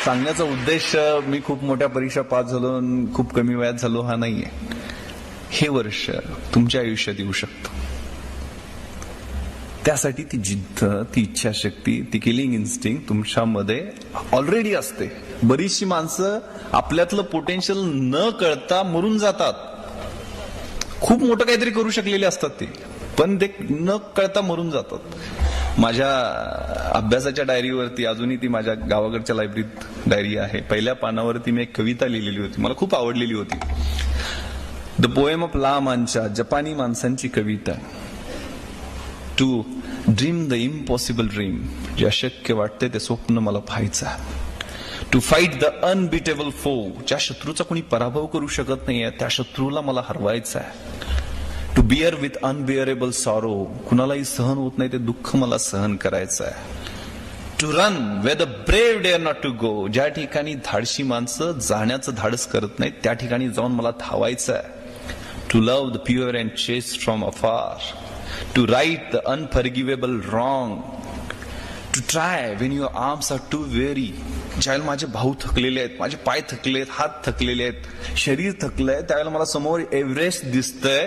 सांगण्याचा उद्देश मी खूप मोठ्या परीक्षा पास झालो आणि खूप कमी वयात झालो हा नाहीये. हे वर्ष तुमच्या आयुष्यात येऊ शकतं. त्यासाठी ती जिद्द, ती इच्छाशक्ती, ती किलिंग इन्स्टिंक्ट तुमच्यामध्ये ऑलरेडी असते. बरीचशी माणसं आपल्यातलं पोटेन्शियल न कळता मरून जातात. खूप मोठं काहीतरी करू शकलेले असतात ते, पण ते न कळता मरून जातात. माझ्या अभ्यासाच्या डायरीवरती, अजूनही ती माझ्या गावाकडच्या लायब्ररीत डायरी आहे, पहिल्या पानावरती मी एक कविता लिहिलेली होती, मला खूप आवडलेली होती. द पोएम ऑफ ला मांचा, जपानी माणसांची कविता. To dream the impossible dream, जे अशक्य वाटते ते स्वप्न मला पाहायचं. टू फाईट द अनबिटेबल फो, ज्या शत्रूचा कोणी पराभव करू शकत नाहीये त्या शत्रूला मला हरवायचं आहे. To beer with unbearable sorrow, कुणालाही सहन होत नाही ते दुःख मला सहन करायचं आहे. To run where the brave dare not to go, ज्या ठिकाणी धाडशी माणसं जाण्याचं धाडस करत नाहीत त्या ठिकाणी जाऊन मला धावायचं आहे. To love the pure and chest from अफार, to write the unforgivable wrong, to try Wien your arms R to very, ज्यावेळेला माझे भाऊ थकलेले आहेत, माझे पाय थकले आहेत, हात थकलेले आहेत, शरीर थकलंय, त्यावेळेला मला समोर एव्हरेस्ट दिसतंय,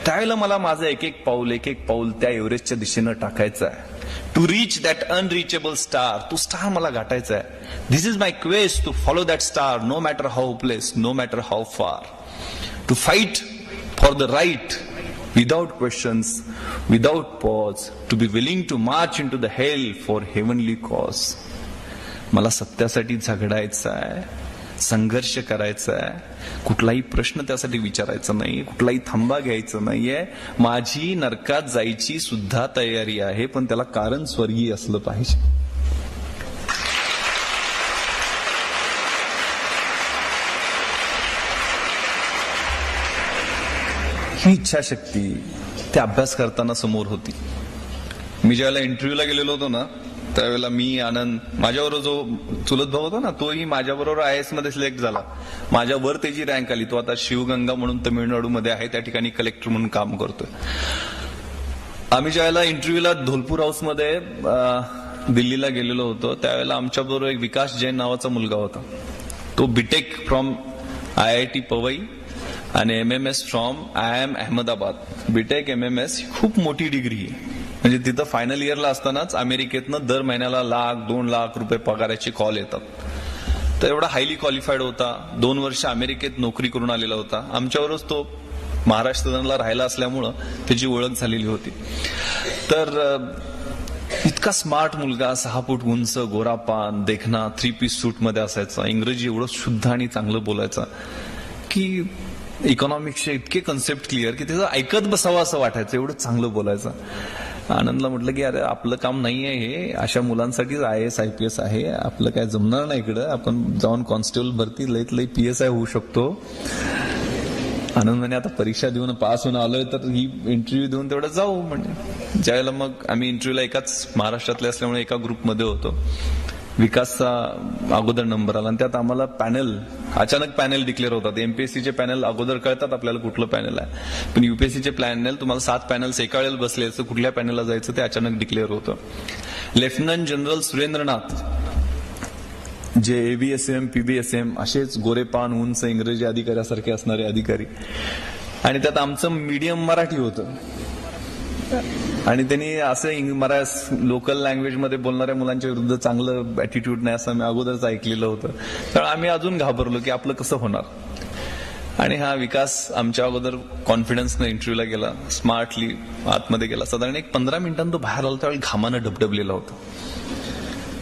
त्यावेळेला मला माझं एक एक पाऊल त्या एव्हरेस्टच्या दिशेनं टाकायचं आहे. To reach that unreachable star, तो स्टार मला गाठायचा आहे. दिस is my quest, to follow that star no matter how hopeless, no matter how फार. To fight for the right without questions, without pause, to be willing to march into the hell for heavenly cause. मला सत्यासाठी झगडायचं आहे, संघर्ष करायचा आहे, कुठलाही प्रश्न त्यासाठी विचारायचा नाही, कुठलाही थांबा घ्यायचा नाहीये. माझी नरकात जायची सुद्धा तयारी आहे, पण त्याला कारण स्वर्गीय असलं पाहिजे. ही इच्छाशक्ती त्या अभ्यास करताना समोर होती. मी ज्यावेळेला इंटरव्ह्यूला गेलेलो होतो ना, त्यावेळेला मी, आनंद, माझ्याबरोबर जो चुलत भाऊ होता ना, तोही माझ्याबरोबर IAS मध्ये सिलेक्ट झाला. माझ्यावर त्याची रँक आली. तो आता शिवगंगा म्हणून तमिळनाडूमध्ये आहे, त्या ठिकाणी कलेक्टर म्हणून काम करतोय. आम्ही ज्यावेळेला इंटरव्ह्यूला धोलपूर हाऊसमध्ये दिल्लीला गेलेलो होतो, त्यावेळेला आमच्याबरोबर एक विकास जैन नावाचा मुलगा होता. तो बीटेक फ्रॉम IIT पवई आणि MMS from IIM Ahmedabad. B Tech MMS ही खूप मोठी डिग्री आहे. म्हणजे तिथं फायनल इयरला असतानाच अमेरिकेतनं दर महिन्याला ₹1,00,000-2,00,000 पगाराचे कॉल येतात. तर एवढा हायली क्वालिफाईड होता. 2 वर्ष अमेरिकेत नोकरी करून आलेला होता. आमच्यावरच तो महाराष्ट्राला राहिला असल्यामुळं त्याची ओळख झालेली होती. तर इतका स्मार्ट मुलगा, 6 फूट उंच, गोरापान, देखना, 3 पीस सूट मध्ये असायचा. इंग्रजी एवढं शुद्ध आणि चांगलं बोलायचा की इकॉनॉमिक्सचे इतके कन्सेप्ट क्लिअर की त्याचं ऐकत बसावं असं वाटायचं, एवढं चांगलं बोलायचं. आनंदला म्हटलं की अरे आपलं काम नाहीये हे, अशा मुलांसाठीच IAS IPS आहे, आपलं काय जमणार नाही इकडं, आपण जाऊन कॉन्स्टेबल भरती लईत लई PSI होऊ शकतो. आनंद म्हणे आता परीक्षा देऊन पास होऊन आलोय तर ही इंटरव्ह्यू देऊन तेवढं जाऊ. म्हणजे ज्यावेळेला मग आम्ही इंटरव्ह्यूला एकाच महाराष्ट्रातले असल्यामुळे एका ग्रुपमध्ये होतो. विकासचा अगोदर नंबर आला आणि त्यात आम्हाला पॅनल, अचानक पॅनल डिक्लेअर होतात. MPSCचे पॅनल अगोदर कळतात आपल्याला कुठलं पॅनल आहे, पण UPSCचे पॅनल तुम्हाला 7 पॅनल्स एका वेळेला बसले, कुठल्या पॅनलला जायचं ते अचानक डिक्लेअर होतं. लेफ्टनंट जनरल सुरेंद्रनाथ, जे AVSM PBSM असेच गोरेपान, उंच, इंग्रजी अधिकाऱ्यासारखे असणारे अधिकारी, आणि त्यात आमचं मीडियम मराठी होतं. आणि त्यांनी असं लोकल लँग्वेज मध्ये बोलणाऱ्या मुलांच्या विरुद्ध चांगलं ऍटिट्यूड नाही असं मी अगोदरच ऐकलेलं होतं. तर आम्ही अजून घाबरलो की आपलं कसं होणार. आणि हा विकास आमच्या अगोदर कॉन्फिडन्सनं इंटरव्ह्यूला गेला, स्मार्टली आतमध्ये गेला. साधारण एक 15 मिनिटांनी तो बाहेर आला, त्यावेळी घामानं डबडबलेला होता.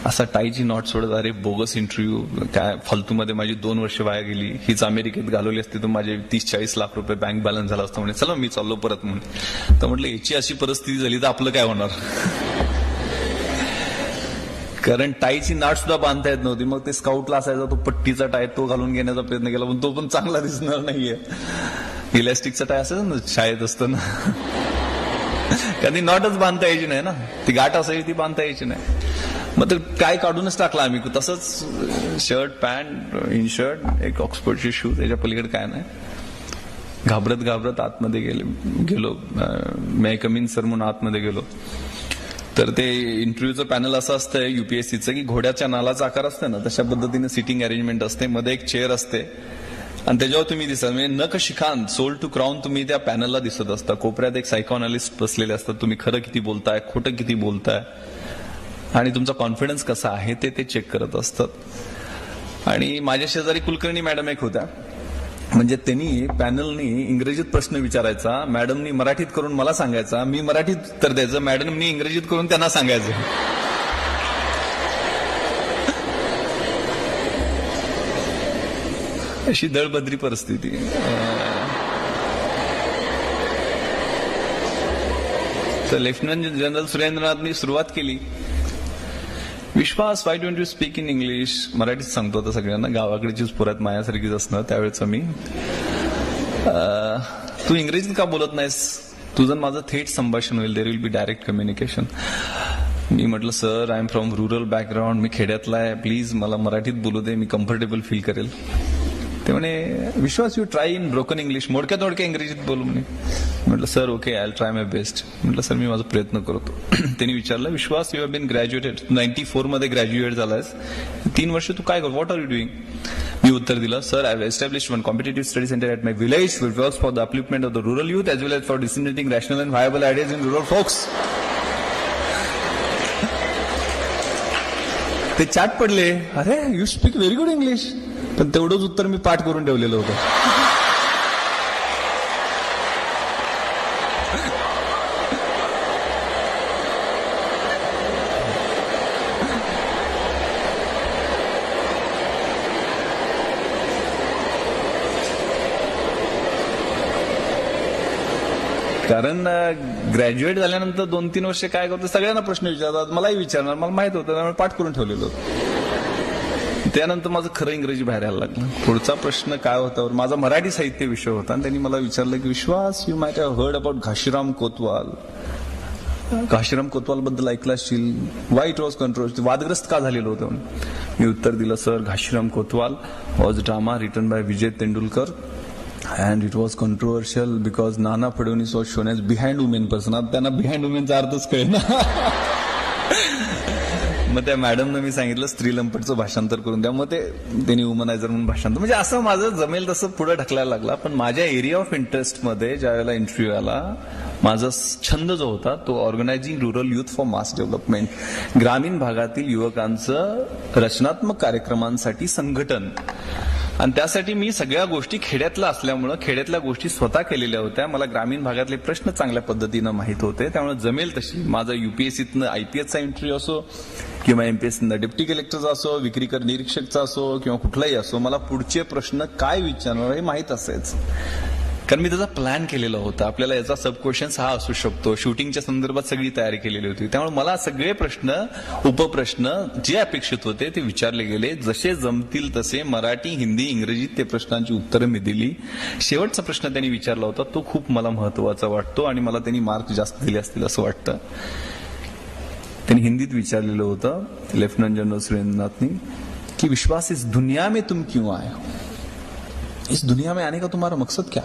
असा टाईची नॉट सोडत, अरे बोगस इंटरव्ह्यू, काय फालतूमध्ये माझी 2 वर्ष वाया गेली, हीच अमेरिकेत घालवली असती तर माझे 30-40 लाख रुपये बँक बॅलन्स झाला असता. म्हणजे चला मी चाललो परत म्हणून. तर म्हटलं याची अशी परिस्थिती झाली तर आपलं काय होणार. कारण टाईची नाट सुद्धा बांधता येत नव्हती. मग ते स्काउटला असायचा तो पट्टीचा टाय, तो घालून घेण्याचा प्रयत्न केला, पण तो पण चांगला दिसणार नाहीये. इलॅस्टिकचा टाय असायचा ना शाळेत असताना, कधी नॉटच बांधता यायची नाही ना, ती गाठ असायची ती बांधता यायची नाही. मग काय काढूनच टाकला आम्ही. तसंच शर्ट, पॅन्ट, इन शर्ट, एक ऑक्सफर्डचे शूज, त्याच्या पलीकडे काय नाही. घाबरत आतमध्ये गेलो. मे कम इन सर म्हणून आतमध्ये गेलो. तर ते इंटरव्ह्यूचं पॅनल असं असतं युपीएससीचं की घोड्याच्या नालाचा आकार असतं ना तशा पद्धतीने सिटिंग अरेंजमेंट असते, मध्ये एक चेअर असते आणि त्याच्यावर तुम्ही दिसत म्हणजे नख शिखान सोल टू क्राऊन तुम्ही त्या पॅनलला दिसत असता. कोपऱ्यात एक सायकोअनालिस्ट बसलेले असतात, तुम्ही खरं किती बोलताय खोटं किती बोलताय आणि तुमचा कॉन्फिडन्स कसा आहे ते चेक करत असतात. आणि माझ्या शेजारी कुलकर्णी मॅडम एक होत्या, म्हणजे त्यांनी पॅनलनी इंग्रजीत प्रश्न विचारायचा, मॅडमनी मराठीत करून मला सांगायचा, मी मराठीत उत्तर द्यायचं, मॅडमनी इंग्रजीत करून त्यांना सांगायचं. अशी दळबद्री परिस्थिती. तर लेफ्टनंट जनरल सुरेंद्रनाथनी सुरुवात केली, विश्वास why don't you speak in English. मराठीत सांगतो आता सगळ्यांना, गावाकडचीच पुरात मायासारखीच असणं त्यावेळेचं मी. तू इंग्रजीत का बोलत नाहीस, तुझं माझं थेट संभाषण होईल, there will be direct communication. मी म्हटलं sir I am from rural background, मी खेड्यातला आहे, प्लीज मला मराठीत बोलू दे, मी कम्फर्टेबल फील करेल. ते म्हणे Vishwas you try in broken English, मोडक्या तोडक्या इंग्रजीत बोलू म्हणे. म्हटलं sir okay I try my best. म्हटलं सर मी माझा प्रयत्न करतो. त्यांनी विचारलं Vishwas you have been graduated, 94 मध्ये ग्रॅज्युएट झालायस, 3 वर्ष तू काय कर, व्हॉट आर यू डुईंग. मी उत्तर दिलं sir I have established one competitive study centre at my village which works for the upliftment of the rural youth as well as for disseminating rational and viable ideas in rural folks. ते चाट पडले, अरे you speak very good English. पण तेवढंच उत्तर मी पाठ करून ठेवलेलं होतं. कारण ग्रॅज्युएट झाल्यानंतर 2-3 वर्ष काय करतो, सगळ्यांना प्रश्न विचारतात, मलाही विचारणार, मला माहित होतं त्यामुळे पाठ करून ठेवलेलं होतं. त्यानंतर माझं खरं इंग्रजी बाहेर यायला लागलं. पुढचा प्रश्न काय होता, माझा मराठी साहित्य विषय होता आणि त्यांनी मला विचारलं की Vishwas you might have heard about Ghashiram Kotwal. Ghashiram Kotwal बद्दल ऐकलं असशील, वाय इट वॉज कंट्रोवर्सी, वादग्रस्त का झालेलं होतं. मी उत्तर दिलं sir Ghashiram Kotwal was drama written by Vijay Tendulkar and it was controversial because Nana Fadnavis was shown as behind women person. आता त्यांना बिहाइंड वुमेनचा अर्थच कळेल ना. मग त्या मॅडमनं मी सांगितलं स्त्री लंपटचं भाषांतर करून द्या, मग त्यांनी वुमनायझर म्हणून भाषांतर, म्हणजे असं माझं जमेल तसं पुढे ढकलायला लागला. पण माझ्या एरिया ऑफ इंटरेस्ट मध्ये ज्या वेळेला इंटरव्ह्यू आला, माझा छंद जो होता तो organising rural youth for mass development, ग्रामीण भागातील युवकांचं रचनात्मक कार्यक्रमांसाठी संघटन. आणि त्यासाठी मी सगळ्या गोष्टी खेड्यातल्या असल्यामुळं खेड्यातल्या गोष्टी स्वतः केलेल्या होत्या. मला ग्रामीण भागातले प्रश्न चांगल्या पद्धतीनं माहित होते, त्यामुळे जमेल तशी माझा युपीएससीतनं आयपीएसचा इंटरव्ह्यू असो किंवा एमपीएससीनं डेप्टी कलेक्टरचा असो, विक्रीकर निरीक्षकचा असो किंवा कुठलाही असो, मला पुढचे प्रश्न काय विचारणार हे माहीत असायचं. कारण मी त्याचा प्लॅन केलेला होता, आपल्याला याचा सब क्वेश्चन्स हा असू शकतो, शूटिंगच्या संदर्भात सगळी तयारी केलेली होती. त्यामुळे मला सगळे प्रश्न उपप्रश्न जे अपेक्षित होते ते विचारले गेले, जसे जमतील तसे मराठी हिंदी इंग्रजीत ते प्रश्नांची उत्तरं मी दिली. शेवटचा प्रश्न त्यांनी विचारला होता तो खूप मला महत्वाचा वाटतो आणि मला त्यांनी मार्क जास्त दिले असतील असं वाटतं. त्यांनी हिंदीत विचारलेलं होतं लेफ्टनंट जनरल सुरेंद्रनाथनी की विश्वास इस दुनिया में तुम क्यों आए हो, इस दुनिया में आने का तुम्हारा मकसद क्या.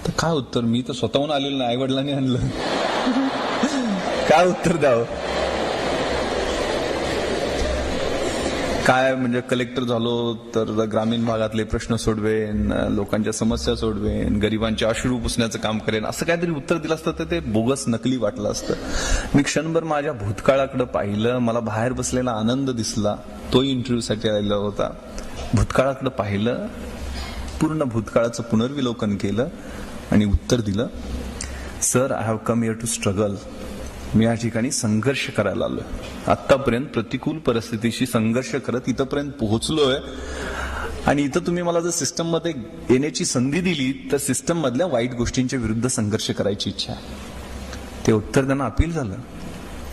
तर काय उत्तर, मी तर स्वतःहून आलेलं नाही, आई वडिलांनी आणलं. काय उत्तर द्यावं. काय म्हणजे कलेक्टर झालो तर ग्रामीण भागातले प्रश्न सोडवेन, लोकांच्या समस्या सोडवेन, गरिबांचे अश्रू पुसण्याचं काम करेन, असं काहीतरी उत्तर दिलं असतं तर ते बोगस नकली वाटलं असतं. मी क्षणभर माझ्या भूतकाळाकडे पाहिलं, मला बाहेर बसलेला आनंद दिसला, तो इंटरव्ह्यूसाठी आलेला होता. भूतकाळाकडे पाहिलं, पूर्ण भूतकाळाचं पुनर्विलोकन केलं आणि उत्तर दिलं sir I have come here to struggle. मी या ठिकाणी संघर्ष करायला आलोय, आतापर्यंत प्रतिकूल परिस्थितीशी संघर्ष करत इथपर्यंत पोहोचलोय आणि इथं तुम्ही मला जर सिस्टम मध्ये येण्याची संधी दिली तर सिस्टम मधल्या वाईट गोष्टींच्या विरुद्ध संघर्ष करायची इच्छा आहे. ते उत्तर त्यांना अपील झालं.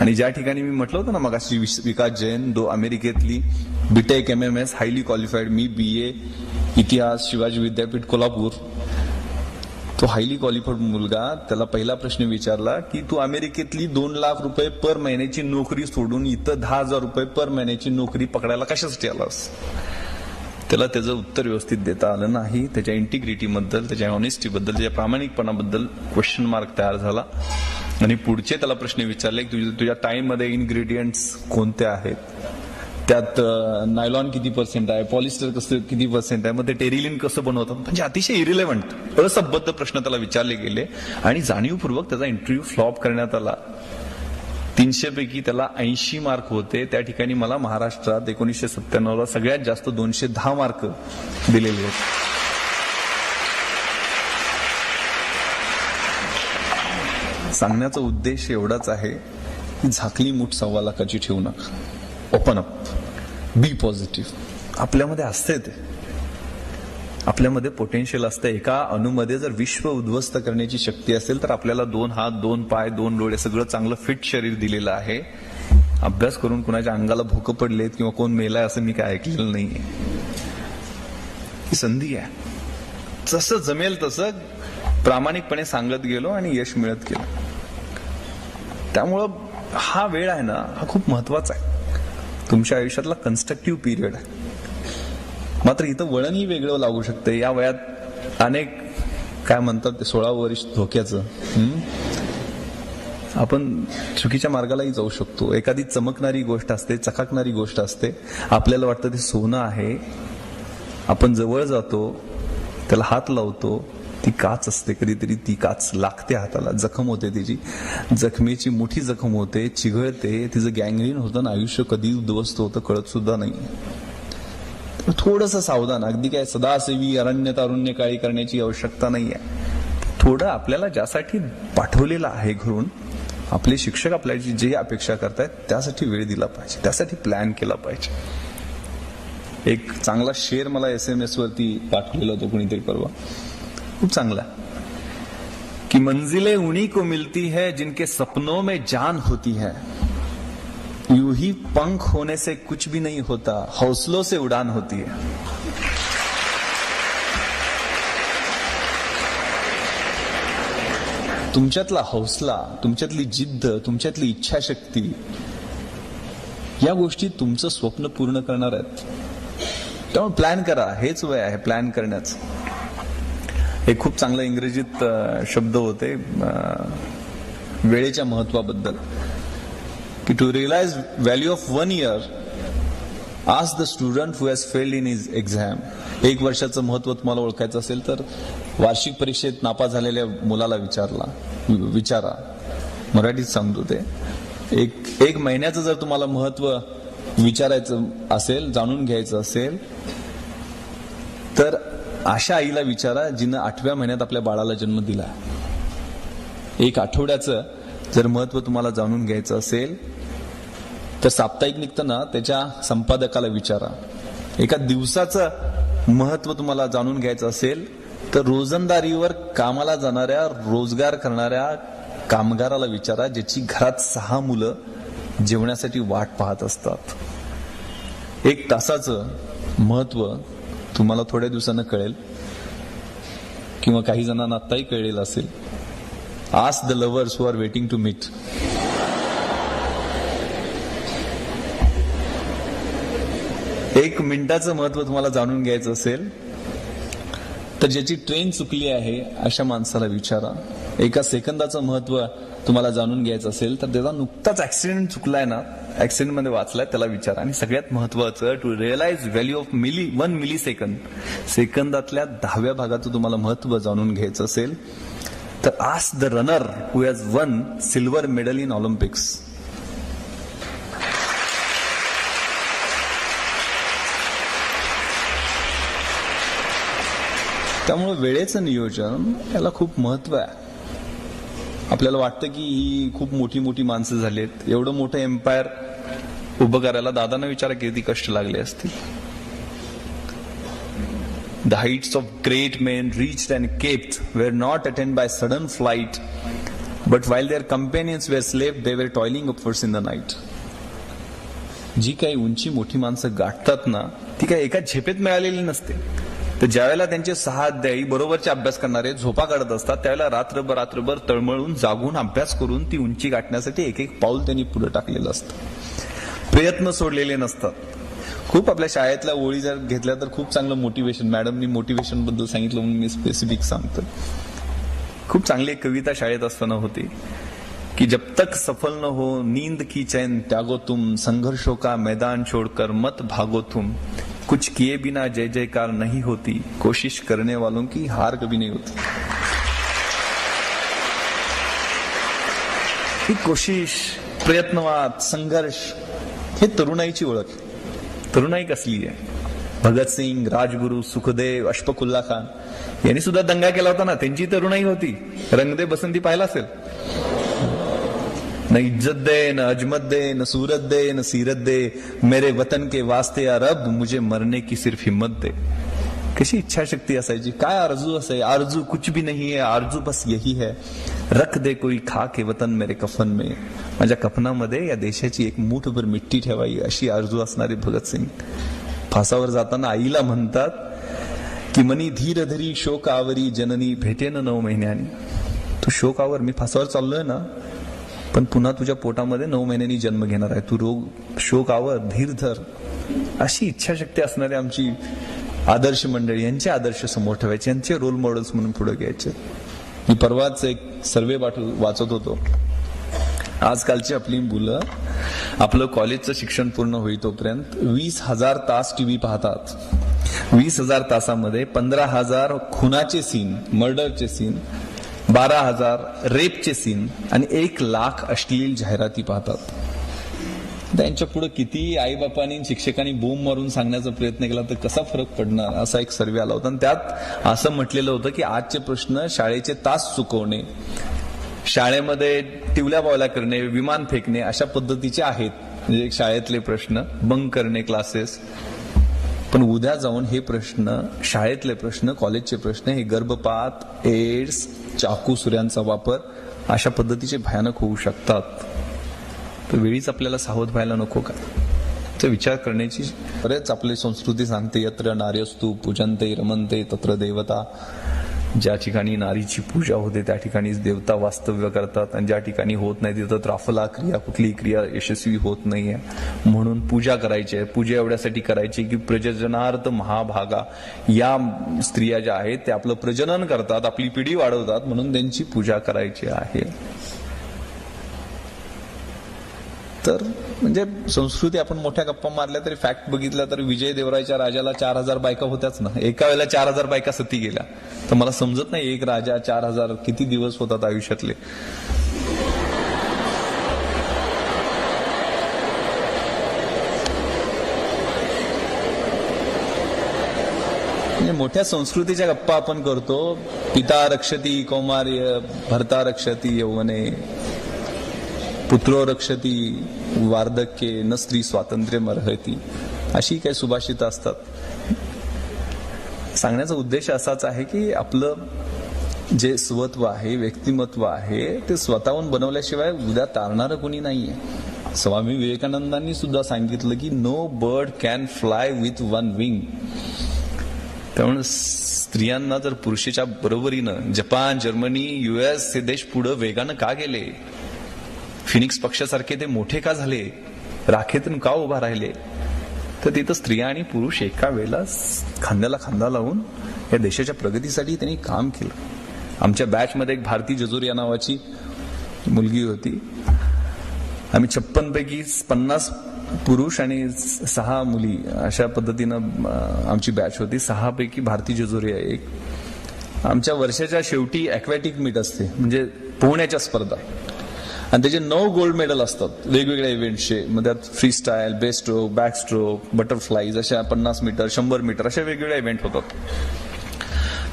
आणि ज्या ठिकाणी मी म्हटलं होतं ना मगाशी विकास जैन, अमेरिकेतली बीटेक MMS हायली क्वालिफाईड, मी BA इतिहास शिवाजी विद्यापीठ कोल्हापूर, तो हायली क्वालिफाईड मुलगा, त्याला पहिला प्रश्न विचारला की तू अमेरिकेतली 2 लाख रुपये पर महिन्याची नोकरी सोडून इथं 10,000 रुपये पर महिन्याची नोकरी पकडायला कशासाठी आलास. त्याला त्याचं उत्तर व्यवस्थित देता आलं नाही. त्याच्या इंटिग्रिटी बद्दल, त्याच्या ऑनेस्टी बद्दल, त्याच्या प्रामाणिकपणाबद्दल क्वेश्चन मार्क तयार झाला. आणि पुढचे त्याला प्रश्न विचारले की तुझ्या टाइम मध्ये इन्ग्रेडियंट्स कोणते आहेत, त्यात नायलॉन किती पर्सेंट आहे, पॉलिस्टर कसं किती पर्सेंट आहे, मग ते टेरिलिन कसं बनवतात, म्हणजे अतिशय इरिलेव्हंट असंबद्ध प्रश्न त्याला विचारले गेले आणि जाणीवपूर्वक त्याचा इंटरव्ह्यू फ्लॉप करण्यात आला. 300 पैकी त्याला 80 मार्क होते. त्या ठिकाणी मला महाराष्ट्रात 1997 ला सगळ्यात जास्त 210 मार्क दिलेले आहेत. सांगण्याचा उद्देश एवढाच आहे की झाकली मूठ 1.25 लाखाची ठेवू नका. ओपन अप, बी पॉझिटिव्ह. आपल्यामध्ये असते ते, आपल्यामध्ये पोटेन्शियल असतं. एका अणूमध्ये जर विश्व उद्ध्वस्त करण्याची शक्ती असेल तर आपल्याला 2 हात, 2 पाय, 2 डोळे, सगळं चांगलं फिट शरीर दिलेलं आहे. अभ्यास करून कुणाच्या अंगाला भोकं पडलेत किंवा कोण मेलाय असं मी काय ऐकलेलं नाहीये. ही संधी आहे. जसं जमेल तसं प्रामाणिकपणे सांगत गेलो आणि यश मिळत गेलं. त्यामुळं हा वेळ आहे ना, हा खूप महत्वाचा आहे. तुमच्या आयुष्यातला कन्स्ट्रक्टिव्ह पिरियड आहे. मात्र इथं वळणही वेगळं लागू शकते. या वयात अनेक काय म्हणतात ते 16 वर्ष धोक्याचं, आपण चुकीच्या मार्गालाही जाऊ शकतो. एखादी चमकणारी गोष्ट असते, चकाकणारी गोष्ट असते, आपल्याला वाटतं ते सोनं आहे, आपण जवळ जातो, त्याला हात लावतो, ती काच असते. कधीतरी ती काच लागते हाताला, जखम होते, तिची जखमेची मोठी जखम होते, चिघळते, तिचं गँग्रीन होतं ना, आयुष्य कधी उद्ध्वस्त होतं कळत सुद्धा नाही. थोडंसं सावधान. अगदी काय सदासेवी अरण्य तारुण्य काळी करण्याची आवश्यकता नाहीये. थोडं आपल्याला ज्यासाठी पाठवलेलं आहे घरून, आपले शिक्षक आपल्याची जे अपेक्षा करतायत त्यासाठी वेळ दिला पाहिजे, त्यासाठी प्लॅन केला पाहिजे. एक चांगला शेर मला SMS वरती पाठवलेला होता कोणीतरी परवा, खूप चांगला, कि मंजिलें उन्हीं को मिलती है जिनके सपनों में जान होती है, यूं ही पंख होने से कुछ भी नहीं होता, हौसलों से उड़ान होती है. तुमच्यातला हौसला, तुमच्यातली जिद्द, तुमच्यातली इच्छाशक्ती, या गोष्टी तुमचं स्वप्न पूर्ण करणार आहेत. त्यामुळे प्लॅन करा. हेच वय आहे प्लॅन करण्याचं. एक खूप चांगलं इंग्रजीत शब्द होते वेळेच्या महत्वाबद्दल, की to realise value of 1 year, ask the student who has failed in his exam. 1 वर्षाचं महत्व तुम्हाला ओळखायचं असेल तर वार्षिक परीक्षेत नापास झालेल्या मुलाला विचारा. मराठीत सांगतो ते. एक महिन्याचं जर तुम्हाला महत्व विचारायचं असेल, जाणून घ्यायचं असेल, तर अशा आईला विचारा जिनं 8व्या महिन्यात आपल्या बाळाला जन्म दिला. 1 आठवड्याचं जर महत्व तुम्हाला जाणून घ्यायचं असेल तर साप्ताहिक निघतं ना, त्याच्या संपादकाला विचारा. एका दिवसाचं महत्व तुम्हाला जाणून घ्यायचं असेल तर रोजंदारीवर कामाला जाणाऱ्या, रोजगार करणाऱ्या कामगाराला विचारा, ज्याची घरात 6 मुलं जेवण्यासाठी वाट पाहत असतात. 1 तासाचं महत्व तुम्हाला थोड्या दिवसानं कळेल, किंवा काही जणांना आत्ताही कळलेलं असेल. Ask the lovers who are waiting to meet. एक मिनिटाचं महत्व तुम्हाला जाणून घ्यायचं असेल तर ज्याची ट्रेन चुकली आहे अशा माणसाला विचारा. 1 सेकंदाचं महत्व तुम्हाला जाणून घ्यायचं असेल तर त्याचा नुकताच ऍक्सिडेंट चुकलाय ना, ऍक्सिडेंट मध्ये वाचलाय, त्याला विचारा. आणि सगळ्यात महत्वाचं, to realise value of 1 millisecond, सेकंदातल्या 10व्या भागाचं तुम्हाला महत्व जाणून घ्यायचं असेल तर ask the runner who has won silver medal in Olympics. त्यामुळे वेळेचं नियोजन याला खूप महत्व आहे. आपल्याला वाटतं की ही खूप मोठी मोठी माणसं झालीत, एवढं मोठं एम्पायर उभं करायला दादांना विचारा किती कष्ट लागले असतील. The heights of great men reached and kept were not attained by sudden flight, but while their companions were slept, they were toiling upwards in the night. जी काही उंची मोठी माणसं गाठतात ना, ती काही एका झेपेत मिळालेली नसते. तर ज्यावेळेला त्यांचे 6 अध्यायी बरोबरचे अभ्यास करणारे झोपा काढत असतात, त्यावेळेला रात्रभर तळमळून जागून अभ्यास करून ती उंची गाठण्यासाठी एक पाऊल त्यांनी पुढे टाकलेलं असतं. प्रयत्न सोडलेले नसतात. खूप आपल्या शाळेतल्या ओळी जर घेतल्या तर खूप चांगलं मोटिवेशन, मॅडमनी मोटिवेशन बद्दल सांगितलं म्हणून मी स्पेसिफिक सांगतो. खूप चांगली एक कविता शाळेत असताना होती कि जब तक सफल न हो नींद की चैन त्यागो तुम, संघर्षों का मैदान छोड़कर मत भागो तुम, कुछ किए बिना जय जयकार नहीं होती, कोशिश करने वालों की हार कभी नहीं होती. ही कोशिश, प्रयत्नवाद, संघर्ष हे तरुणाईची ओळख. तरुणाई कसली आहे? भगतसिंग, राजगुरू, सुखदेव, अशफाकुल्ला खान यांनी सुद्धा दंगा केला होता ना. त्यांची तरुणाई होती. रंग दे बसंती पाहिला असेल. न इज्जत दे, न अजमत दे, न सूरत दे, न सीरत दे, मेरे वतन के वास्ते या रब मुझे मरने की सिर्फ हिम्मत दे. कशी इच्छाशक्ती असायची, काय आरजू असाय. आरजू कुछ भी नहीं है, आरजू बस यही है, रख दे कोई खा के वतन मेरे कफन में. माझ्या कफनामध्ये या देशाची एक मूठभर मिट्टी ठेवावी अशी आरजू असणारे भगतसिंग फासावर जाताना आईला म्हणतात की मनी धीर धरी शोक आवरी जननी भेटेन 9 महिन्यांनी. तू शोक आवर, मी फासावर चाललोय ना, पण पुन्हा तुझ्या पोटामध्ये 9 महिन्यांनी जन्म घेणार आहे. तू शोक आवर, धीर धर. अशी इच्छाशक्ती असणारी आमची आदर्श मंडळी, यांचे आदर्श समोर ठेवायचे, यांचे रोल मॉडेल्स म्हणून पुढे घ्यायचे. मी परवाच एक सर्वे वाचत होतो. आजकालची आपली मुलं आपलं कॉलेजचं शिक्षण पूर्ण होई तोपर्यंत 20,000 तास टीव्ही पाहतात. 20,000 तासामध्ये 15,000 खुनाचे सीन, मर्डरचे सीन, 12,000 रेपचे सीन आणि 1,00,000 अश्लील जाहिराती पाहतात. त्यांच्या पुढे किती आईबापांनी शिक्षकांनी बोंब मारून सांगण्याचा प्रयत्न केला तर कसा फरक पडणार, असा एक सर्वे आला होता. आणि त्यात असं म्हटलेलं होतं की आजचे प्रश्न शाळेचे तास चुकवणे, शाळेमध्ये टिवल्या बावल्या करणे, विमान फेकणे अशा पद्धतीचे आहेत. म्हणजे शाळेतले प्रश्न, बंक करणे क्लासेस. पण उद्या जाऊन हे प्रश्न, शाळेतले प्रश्न, कॉलेजचे प्रश्न, हे गर्भपात, एड्स, चाकू सुऱ्यांचा वापर अशा पद्धतीचे भयानक होऊ शकतात. तर वेळीच आपल्याला सावध व्हायला नको का? तर विचार करण्याची बरेच आपली संस्कृती सांगते. यत्र नार्यस्तु पूजन्ते रमन्ते तत्र देवता. ज्या ठिकाणी नारीची पूजा होते त्या ठिकाणीच देवता वास्तव्य करतात, आणि ज्या ठिकाणी होत नाही तिथं त्राफला क्रिया, कुठलीही क्रिया यशस्वी होत नाहीये. म्हणून पूजा करायची आहे. पूजा एवढ्यासाठी करायची की प्रजननार्थ महाभागा या स्त्रिया ज्या आहेत त्या आपलं प्रजनन करतात, आपली पिढी वाढवतात, म्हणून त्यांची पूजा करायची आहे. तर म्हणजे संस्कृती आपण मोठ्या गप्पा मारल्या तरी फॅक्ट बघितला तर विजय देवरायच्या राजाला 4,000 बायका होत्याच ना. एका वेळेला 4,000 बायका सती गेल्या. तर मला समजत नाही एक राजा 4,000 किती दिवस होतात आयुष्यातले. म्हणजे मोठ्या संस्कृतीच्या गप्पा आपण करतो. पिता रक्षती कौमार्य, भर्ता रक्षती यौवने, पुत्रो रक्षती वार्धक्ये, न स्त्री स्वातंत्र्य मर्हती, अशी काही सुभाषित असतात. सांगण्याचा उद्देश असाच आहे की आपलं जे स्वत्व आहे, व्यक्तिमत्व आहे, ते स्वतःहून बनवल्याशिवाय उद्या तारणारं कोणी नाहीये. स्वामी विवेकानंदांनी सुद्धा सांगितलं की no bird can fly with one wing. त्यामुळे स्त्रियांना जर पुरुषाच्या बरोबरीनं जपान, जर्मनी, US हे देश पुढे वेगानं का गेले, फिनिक्स पक्षासारखे ते मोठे का झाले, राखेतून का उभा राहिले, तर तिथं स्त्रिया आणि पुरुष एका वेळेला खांद्याला खांदा लावून या देशाच्या प्रगतीसाठी त्यांनी काम केलं. आमच्या बॅचमध्ये एक भारती जजोरिया नावाची मुलगी होती. आम्ही 56 पैकी 50 पुरुष आणि 6 मुली अशा पद्धतीनं आमची बॅच होती. 6 पैकी भारती जजोरिया एक. आमच्या वर्षाच्या शेवटी ॲक्वॅटिक मीट असते, म्हणजे पोहण्याच्या स्पर्धा, आणि त्याचे 9 गोल्ड मेडल असतात वेगवेगळ्या इव्हेंटचे. मग त्यात free style, best stroke, back stroke, butterflies अशा 50 मीटर, 100 मीटर अशा वेगवेगळ्या इव्हेंट होतात.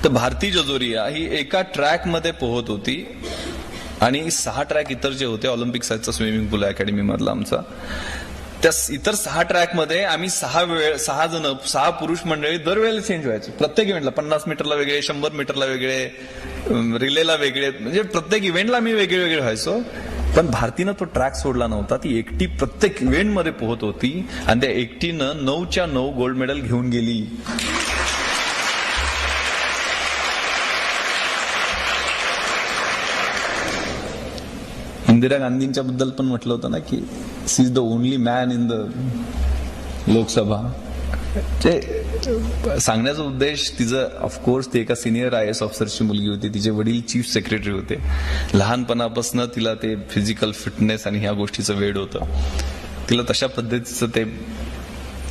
तर भारती जजोरिया ही एका ट्रॅक मध्ये पोहत होती आणि 6 ट्रॅक इतर जे होते, ऑलिम्पिक साईजचा स्विमिंग पूल अकॅडमी मधला आमचा, त्या इतर 6 ट्रॅक मध्ये आम्ही 6 जण, 6 पुरुष मंडळी दरवेळेला चेंज व्हायचे. प्रत्येक इव्हेंटला 50 मीटरला वेगळे, 100 मीटरला वेगळे, रिलेला वेगळे, म्हणजे प्रत्येक इव्हेंटला आम्ही वेगळे वेगळे व्हायचो. पण भारतीनं तो ट्रॅक सोडला नव्हता. ती एकटी प्रत्येक इव्हेंट मध्ये पोहत होती आणि त्या एकटीनं 9च्या 9 गोल्ड मेडल घेऊन गेली. इंदिरा गांधींच्या बद्दल पण म्हटलं होतं ना की she is the only man in the Lok Sabha. जे सांगण्याचा उद्देश तिचं ऑफकोर्स ती एका सिनियर IAS ऑफिसरची मुलगी होती, तिचे वडील चीफ सेक्रेटरी होते, लहानपणापासून तिला ते फिजिकल फिटनेस आणि ह्या गोष्टीचं वेड होतं, तिला तशा पद्धतीचं ते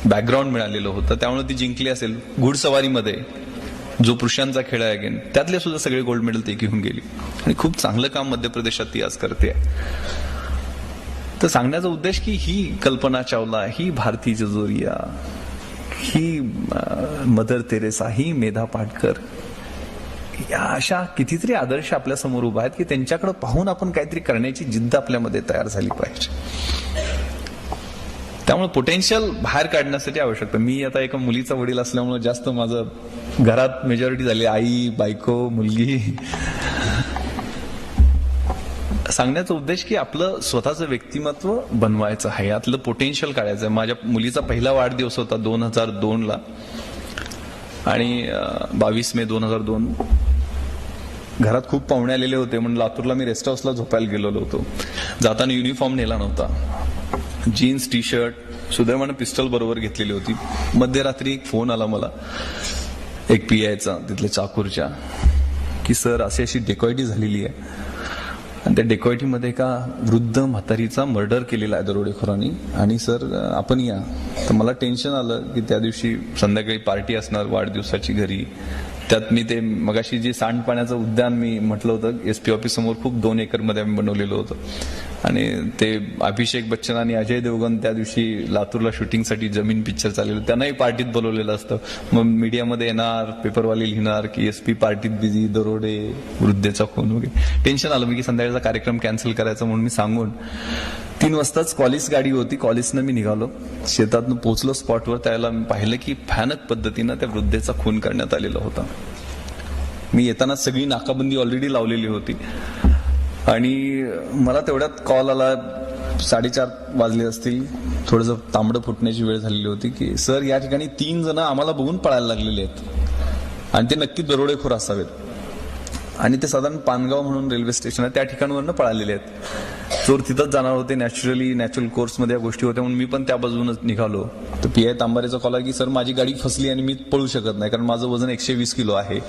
बॅकग्राऊंड मिळालेलं होतं, त्यामुळे ती जिंकली असेल. घुडसवारीमध्ये जो पुरुषांचा खेळ आहे अगेन त्यातले सुद्धा सगळे गोल्ड मेडल ती घेऊन गेली आणि खूप चांगलं काम मध्य प्रदेशात ती आज करते. तर सांगण्याचा उद्देश की ही कल्पना चावला, ही भारती जजोरिया, ही मदर तेरेसा, ही मेधा पाटकर, या अशा कितीतरी आदर्श आपल्या समोर उभा आहेत की त्यांच्याकडे पाहून आपण काहीतरी करण्याची जिद्द आपल्यामध्ये तयार झाली पाहिजे. त्यामुळे पोटेन्शियल बाहेर काढण्यासाठी आवश्यकता. मी आता एका मुलीचा वडील असल्यामुळे जास्त माझं घरात मेजॉरिटी झाली, आई, बायको, मुलगी. सांगण्याचा उद्देश की आपलं स्वतःचं व्यक्तिमत्व बनवायचं आहे, यातलं पोटेन्शियल काढायचं आहे. माझ्या मुलीचा पहिला वाढदिवस होता 2002 आणि 22 मे 2002. घरात खूप पाहुणे आलेले होते म्हणून लातूरला मी रेस्ट हाऊसला झोपायला गेलेलो होतो. जाताना युनिफॉर्म नेला नव्हता, जीन्स टी शर्ट, सुदैवानं पिस्टल बरोबर घेतलेली होती. मध्यरात्री एक फोन आला मला एक PIचा तिथल्या चाकूरच्या की सर अशी अशी डेकॉयटी झालेली आहे आणि त्या डेकॉयटीमध्ये एका वृद्ध म्हातारीचा मर्डर केलेला आहे दरोडेखोरांनी आणि सर आपण या. तर मला टेन्शन आलं की त्या दिवशी संध्याकाळी पार्टी असणार वाढदिवसाची घरी. त्यात मी ते मगाशी जे सांडपाण्याचं उद्यान मी म्हटलं होतं SP ऑफिस समोर खूप 2 एकरमध्ये आम्ही बनवलेलं होतं आणि ते अभिषेक बच्चन आणि अजय देवगण त्या दिवशी लातूरला शूटिंगसाठी जमीन पिक्चर चाललेलं, त्यांनाही पार्टीत बोलवलेलं असतं. मग मीडियामध्ये येणार, पेपरवाले लिहिणार की SP पार्टीत बिझी, दरोडे, वृद्धेचा खून वगैरे. टेन्शन आलं मी की संध्याकाळचा कार्यक्रम कॅन्सल करायचा म्हणून मी सांगून 3 वाजताच कॉलेज गाडी होती, कॉलेजनं मी निघालो, शेतातनं पोहोचलो स्पॉटवर. त्यावेळेला मी पाहिलं की भयानक पद्धतीनं त्या वृद्धेचा खून करण्यात आलेला होता. मी येताना सगळी नाकाबंदी ऑलरेडी लावलेली होती आणि मला तेवढ्यात कॉल आला, 4:30 वाजले असतील, थोडंसं तांबडं फुटण्याची वेळ झालेली होती की सर या ठिकाणी 3 जण आम्हाला बघून पळायला लागलेले आहेत आणि ते नक्की दरोडेखोर असावेत आणि ते साधारण पानगाव म्हणून रेल्वे स्टेशन आहे त्या ठिकाणावरनं पळालेले आहेत. चोर तिथंच जाणार होते, नॅचरल कोर्समध्ये या गोष्टी होत्या म्हणून मी पण त्या बाजूनच निघालो. तर PI तांबारेचा कॉल आहे की सर माझी गाडी फसली आणि मी पळू शकत नाही कारण माझं वजन 120 किलो आहे.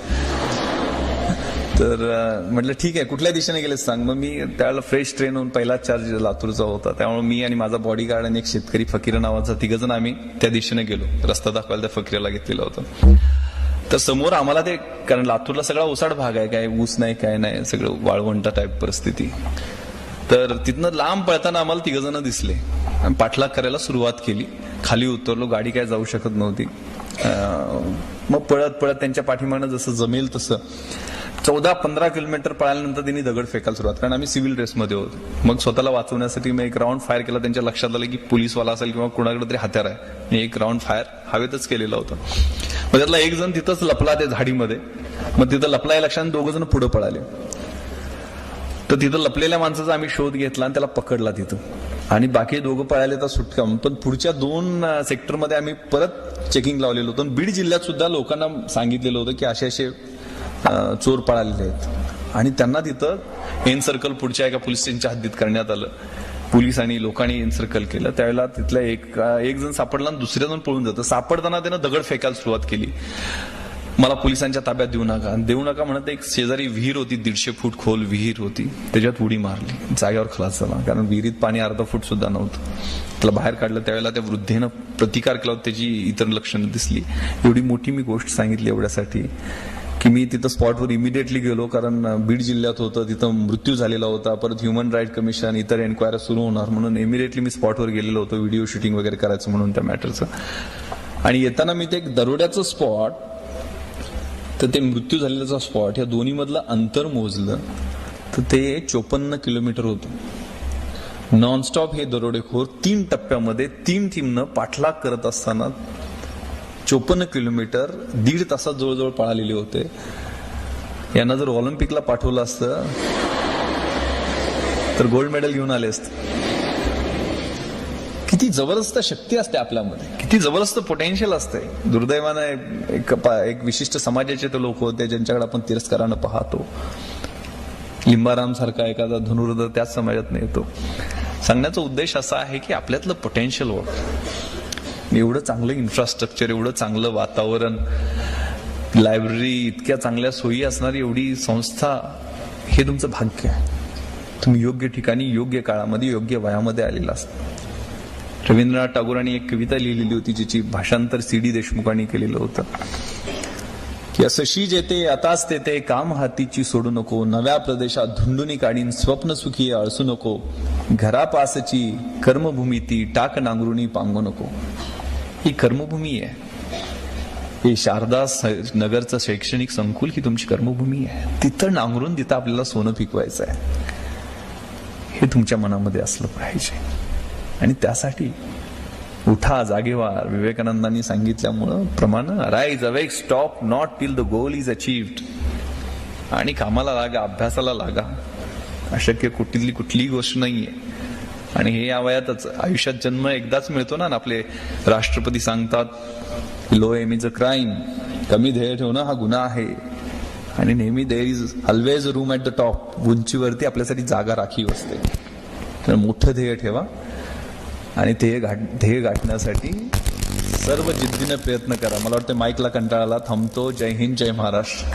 तर म्हटलं ठीक आहे, कुठल्या दिशेने गेले सांग. मग मी त्यावेळेला फ्रेश ट्रेन होऊन पहिला चार्ज लातूरचा होता, त्यामुळे मी आणि माझा बॉडीगार्ड आणि एक शेतकरी फकीर नावाचा 3 जण आम्ही त्या दिशेने गेलो. रस्ता दाखवायला त्या फकीराला घेतलेला होता. तर समोर आम्हाला ते, कारण लातूरला सगळा ओसाड भाग आहे, काय ऊस नाही काय नाही, सगळं वाळवंटा टाईप परिस्थिती. तर तिथनं लांब पळताना आम्हाला 3 जण दिसले, पाठलाग करायला सुरुवात केली. खाली उतरलो, गाडी काय जाऊ शकत नव्हती. मग पळत पळत त्यांच्या पाठीमागनं जसं जमेल तसं 14-15 किलोमीटर पळाल्यानंतर त्यांनी दगड फेकायला सुरुवात, कारण आम्ही सिव्हिल ड्रेसमध्ये होतो. मग स्वतःला वाचवण्यासाठी मी एक राऊंड फायर केला. त्यांच्या लक्षात आलं की पोलीसवाला असेल किंवा कुणाकडे तरी हत्यार आहे. मी एक राऊंड फायर हवेतच केलेला होता. मग त्यातला एक जण तिथंच लपला त्या झाडीमध्ये. मग तिथं लपलाय लक्षात 2 जण पुढे पळाले. तर तिथं लपलेल्या माणसाचा आम्ही शोध घेतला आणि त्याला पकडला तिथं आणि बाकी 2 पळाले तर सुटका. पण पुढच्या 2 सेक्टरमध्ये आम्ही परत चेकिंग लावलेलं होतं. बीड जिल्ह्यात सुद्धा लोकांना सांगितलेलं होतं की असे चोर पळालेले आहेत आणि त्यांना तिथं एनसर्कल पुढच्या एका पोलीस स्टेशनच्या हद्दीत करण्यात आलं. पोलीस आणि लोकांनी एनसर्कल केलं. त्यावेळेला तिथला एक जण सापडला आणि दुसऱ्या जण पळून जातं. सापडताना त्यानं दगड फेकायला सुरुवात केली. मला पोलिसांच्या ताब्यात देऊ नका म्हणत एक शेजारी विहीर होती, 150 फूट खोल विहीर होती, त्याच्यात उडी मारली. जागेवर खलास झाला, कारण विहिरीत पाणी अर्धा फूट सुद्धा नव्हतं. त्याला बाहेर काढलं. त्यावेळेला त्या वृद्धेनं प्रतिकार केला, त्याची इतर लक्षणं दिसली. एवढी मोठी मी गोष्ट सांगितली एवढ्यासाठी की मी तिथं स्पॉटवर इमिडिएटली गेलो, कारण बीड जिल्ह्यात होतं, तिथं मृत्यू झालेला होता. परत ह्युमन राईट कमिशन, इतर एन्क्वायरी सुरू होणार म्हणून इमिडिएटली मी स्पॉटवर गेलेलो होतो, व्हिडिओ शूटिंग वगैरे करायचं म्हणून त्या मॅटरचं. आणि येताना मी ते एक दरोड्याचं स्पॉट तर ते मृत्यू झालेल्याचा स्पॉट, या दोन्ही मधलं अंतर मोजलं तर ते 54 किलोमीटर होतं. नॉनस्टॉप हे दरोडेखोर 3 टप्प्यामध्ये 3 टीमनं पाठलाग करत असताना 54 किलोमीटर 1.5 तासात जवळजवळ पळालेले होते. यांना जर ऑलिम्पिकला पाठवलं असतं तर गोल्ड मेडल घेऊन आले असते. किती जबरदस्त शक्ती असते आपल्यामध्ये, किती जबरदस्त पोटेन्शियल असते. दुर्दैवानं एक विशिष्ट समाजाचे ते लोक होते ज्यांच्याकडे आपण तिरस्कारानं पाहतो. लिंबाराम सारखा एखादा धनुर्धर त्याच समाजात येतो. सांगण्याचा उद्देश असा आहे की आपल्यातलं पोटेन्शियल ओळख. एवढं चांगलं इन्फ्रास्ट्रक्चर, एवढं चांगलं वातावरण, लायब्ररी, इतक्या चांगल्या सोयी असणारी एवढी संस्था, हे तुमचं भाग्य आहे. तुम्ही योग्य ठिकाणी, योग्य काळामध्ये, योग्य वयामध्ये आलेला असता. रवींद्रनाथ टागोरांनी एक कविता लिहिलेली होती, जिची भाषांतर C.D. देशमुखांनी केलेलं होतं, की असं शीज येते आताच तेथे, काम हातीची सोडू नको, नव्या प्रदेशात धुंडुनी काढीन, स्वप्न सुखी अळसू नको, घरापासची कर्मभूमी ती, टाक नांगरुणी पांगू नको. ही कर्मभूमी आहे. हे शारदा नगरचं शैक्षणिक संकुल ही तुमची कर्मभूमी आहे. तिथं नांगरून तिथं आपल्याला सोनं पिकवायचं आहे. हे तुमच्या मनामध्ये असलं पाहिजे. आणि त्यासाठी उठा, जागे व्हा. विवेकानंदांनी सांगितल्यामुळं प्रमाणे rise awake stop not till the goal is achieved. आणि कामाला लागा, अभ्यासाला लागा. अशक्य कुठलीही गोष्ट नाहीये. आणि हे या वयातच, आयुष्यात जन्म एकदाच मिळतो ना. आपले राष्ट्रपती सांगतात low aim is a crime, कमी ध्येय ठेवणं हा गुन्हा आहे. आणि नेहमी there is always room at the top. उंचीवरती आपल्यासाठी जागा राखीव असते. तर मोठं ध्येय ठेवा आणि ध्येय गाठण्यासाठी सर्व जिद्दीने प्रयत्न करा. मला वाटतं माईकला कंटाळाला, थांबतो. जय हिंद, जय महाराष्ट्र.